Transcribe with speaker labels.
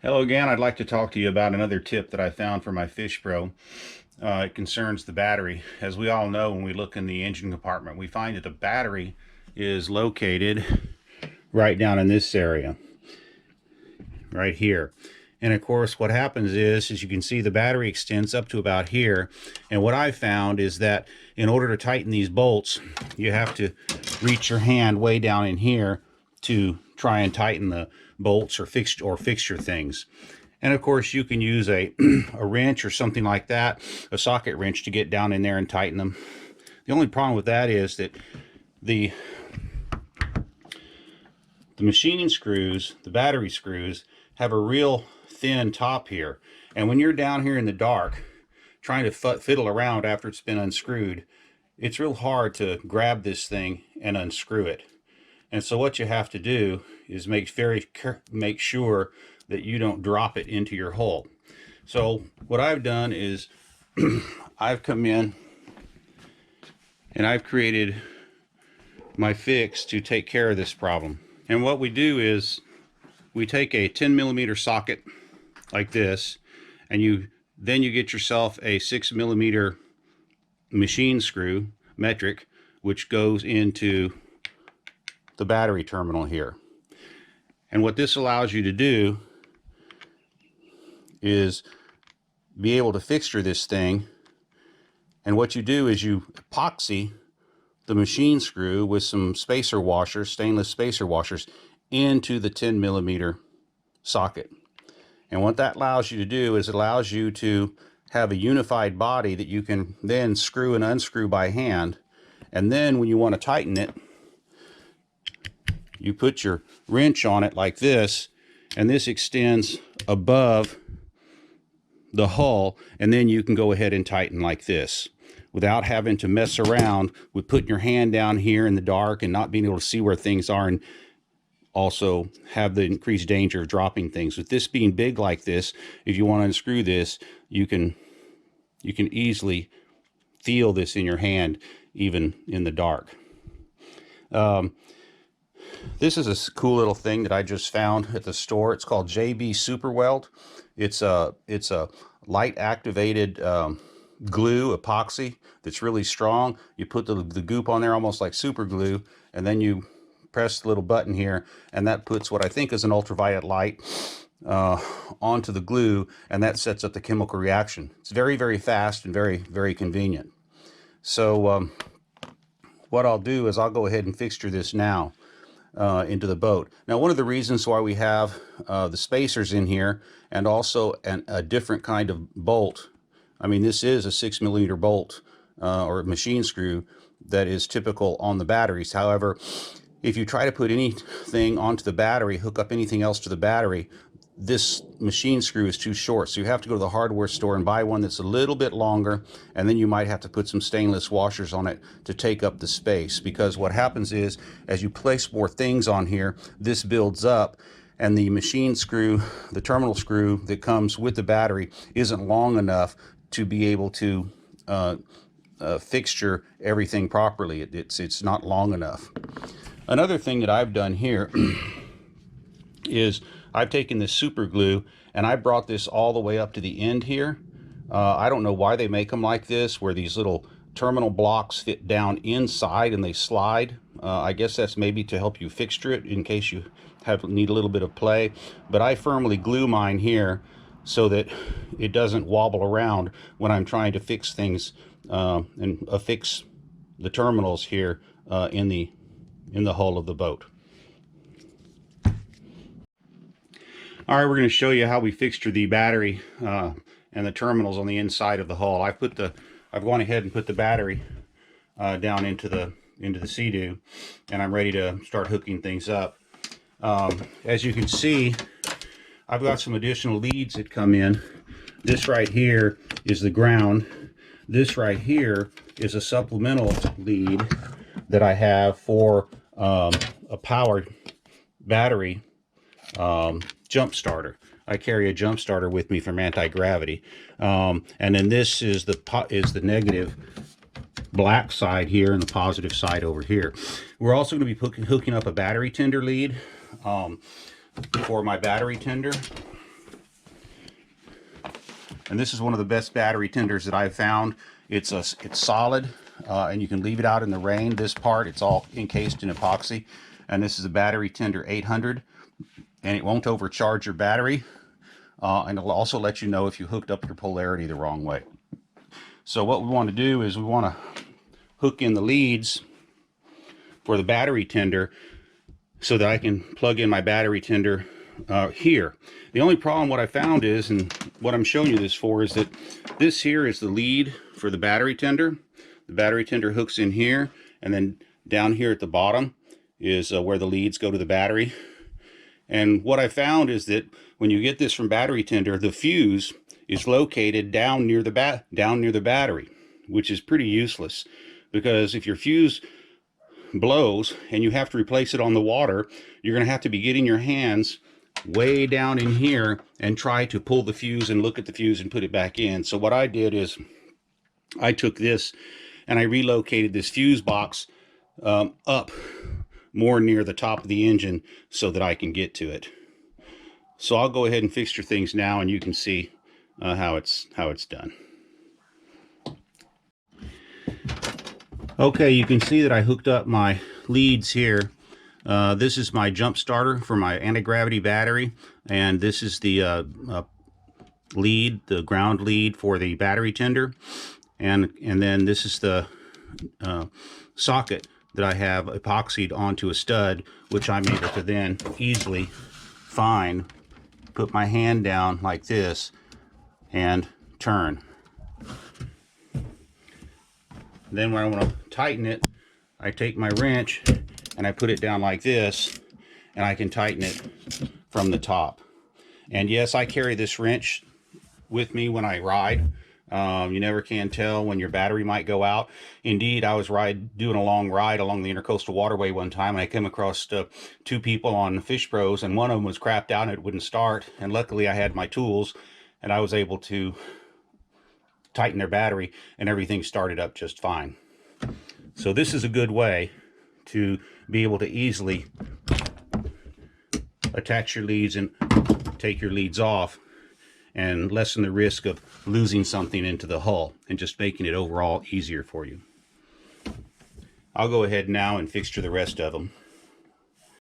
Speaker 1: Hello again. I'd like to talk to you about another tip that I found for my Fish Pro. It concerns the battery. As we all know, when we look in the engine compartment, we find that the battery is located right down in this area, right here. And of course, what happens is you can see the battery extends up to about here. And what I found is that in order to tighten these bolts, you have to reach your hand way down in here to try and tighten the bolts or fixture things. And of course, you can use a wrench or something like that, a socket wrench, to get down in there and tighten them. The only problem with that is that the machining screws, the battery screws, have a real thin top here. And when you're down here in the dark trying to fiddle around after it's been unscrewed, it's real hard to grab this thing and unscrew it. And so what you have to do is make sure that you don't drop it into your hole. So what I've done is I've come in and I've created my fix to take care of this problem. And what we do is we take a 10mm socket like this, and then you get yourself a 6mm machine screw, metric, which goes into the battery terminal here. And what this allows you to do is be able to fixture this thing. And what you do is you epoxy the machine screw with some spacer washers, stainless spacer washers, into the 10mm socket. And what that allows you to do is it allows you to have a unified body that you can then screw and unscrew by hand. And then when you want to tighten it, you put your wrench on it like this, and this extends above the hull, and then you can go ahead and tighten like this without having to mess around with putting your hand down here in the dark and not being able to see where things are, and also have the increased danger of dropping things. With this being big like this, if you want to unscrew this, you can easily feel this in your hand even in the dark. This is a cool little thing that I just found at the store. It's called JB Super Weld. It's a light activated glue, epoxy, that's really strong. You put the goop on there almost like super glue, and then you press the little button here, and that puts what I think is an ultraviolet light onto the glue, and that sets up the chemical reaction. It's very, very fast and very, very convenient. So what I'll do is I'll go ahead and fixture this now into the boat. Now, one of the reasons why we have the spacers in here, and also a different kind of bolt. I mean, this is a 6mm bolt or machine screw that is typical on the batteries. However, if you try to put anything onto the battery, hook up anything else to the battery, this machine screw is too short. So you have to go to the hardware store and buy one that's a little bit longer, and then you might have to put some stainless washers on it to take up the space. Because what happens is, as you place more things on here, this builds up, and the machine screw, the terminal screw that comes with the battery, isn't long enough to be able to fixture everything properly. It's not long enough. Another thing that I've done here is I've taken this super glue and I brought this all the way up to the end here. I don't know why they make them like this, where these little terminal blocks fit down inside and they slide. I guess that's maybe to help you fixture it in case you need a little bit of play. But I firmly glue mine here so that it doesn't wobble around when I'm trying to fix things and affix the terminals here in the hull of the boat. All right, we're going to show you how we fixture the battery and the terminals on the inside of the hull. I've gone ahead and put the battery down into the Sea-Doo, and I'm ready to start hooking things up. As you can see, I've got some additional leads that come in. This right here is the ground. This right here is a supplemental lead that I have for a powered battery jump starter. I carry a jump starter with me from anti-gravity, and then this is the negative black side here and the positive side over here. We're also going to be hooking up a battery tender lead for my battery tender. And this is one of the best battery tenders that I've found. It's solid, and you can leave it out in the rain. This part, it's all encased in epoxy. And this is a battery tender 800, and it won't overcharge your battery. And it'll also let you know if you hooked up your polarity the wrong way. So what we want to do is we want to hook in the leads for the battery tender so that I can plug in my battery tender here. The only problem what I found is, and what I'm showing you this for, is that this here is the lead for the battery tender. The battery tender hooks in here, and then down here at the bottom is where the leads go to the battery. And what I found is that when you get this from battery tender, the fuse is located down near the battery, which is pretty useless, because if your fuse blows and you have to replace it on the water, you're going to have to be getting your hands way down in here and try to pull the fuse and look at the fuse and put it back in. So what I did is I took this and I relocated this fuse box up more near the top of the engine so that I can get to it. So I'll go ahead and fixture things now, and you can see how it's done. Okay, you can see that I hooked up my leads here. This is my jump starter for my anti-gravity battery, and this is the lead, the ground lead for the battery tender, and then this is the socket that I have epoxied onto a stud, which I'm able to then easily find, put my hand down like this, and turn. Then when I want to tighten it, I take my wrench and I put it down like this, and I can tighten it from the top. And yes, I carry this wrench with me when I ride. You never can tell when your battery might go out. Indeed, I was doing a long ride along the Intercoastal Waterway one time, and I came across two people on Fish Pros, and one of them was crapped out and it wouldn't start. And luckily I had my tools, and I was able to tighten their battery, and everything started up just fine. So this is a good way to be able to easily attach your leads and take your leads off, and lessen the risk of losing something into the hull, and just making it overall easier for you. I'll go ahead now and fixture the rest of them.